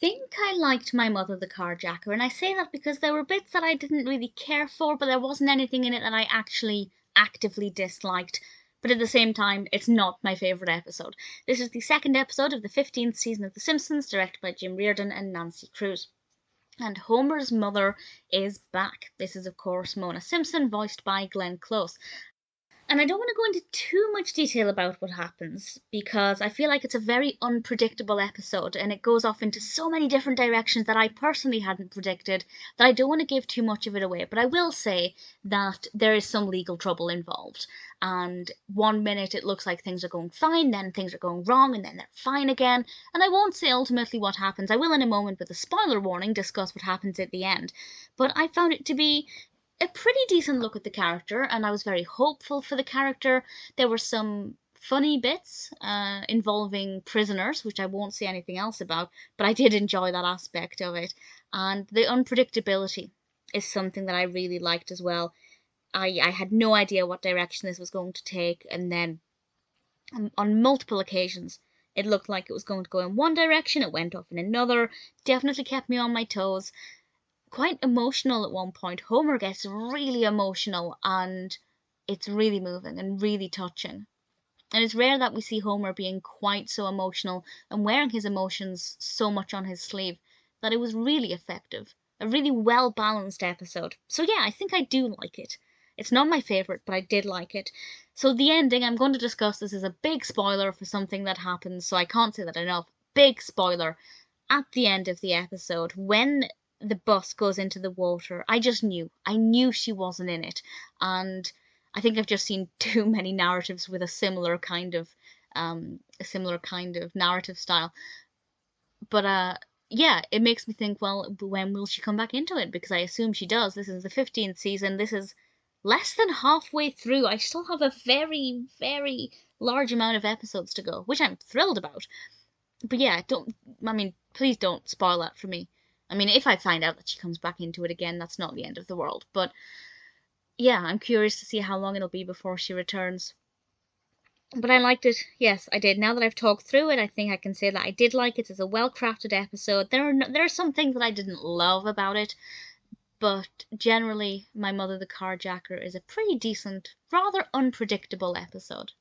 think I liked My Mother the Carjacker, and I say that because there were bits that I didn't really care for, but there wasn't anything in it that I actually actively disliked. But at the same time, it's not my favourite episode. This is the second episode of the 15th season of The Simpsons, directed by Jim Reardon and Nancy Kruse. And Homer's mother is back. This is, of course, Mona Simpson, voiced by Glenn Close. And I don't want to go into too much detail about what happens, because I feel like it's a very unpredictable episode, and it goes off into so many different directions that I personally hadn't predicted, that I don't want to give too much of it away. But I will say that there is some legal trouble involved. And one minute it looks like things are going fine, then things are going wrong, and then they're fine again. And I won't say ultimately what happens. I will in a moment, with a spoiler warning, discuss what happens at the end. But I found it to be a pretty decent look at the character, and I was very hopeful for the character. There were some funny bits involving prisoners, which I won't say anything else about, but I did enjoy that aspect of it. And the unpredictability is something that I really liked as well. I had no idea what direction this was going to take, and then on multiple occasions it looked like it was going to go in one direction, it went off in another. Definitely kept me on my toes. Quite emotional at one point. Homer gets really emotional, and it's really moving and really touching. And it's rare that we see Homer being quite so emotional and wearing his emotions so much on his sleeve, that it was really effective. A really well balanced episode. So yeah, I think I do like it. It's not my favourite, but I did like it. So the ending, I'm going to discuss this as a big spoiler for something that happens, so I can't say that enough. Big spoiler. At the end of the episode, when the bus goes into the water, I just knew. I knew she wasn't in it. And I think I've just seen too many narratives with a similar kind of narrative style. But yeah, it makes me think, well, when will she come back into it? Because I assume she does. This is the 15th season. This is less than halfway through. I still have a very, very large amount of episodes to go, which I'm thrilled about. But yeah, please don't spoil that for me. I mean, if I find out that she comes back into it again, that's not the end of the world. But yeah, I'm curious to see how long it'll be before she returns. But I liked it. Yes, I did. Now that I've talked through it, I think I can say that I did like it. It's a well-crafted episode. There are some things that I didn't love about it, but generally, My Mother the Carjacker is a pretty decent, rather unpredictable episode.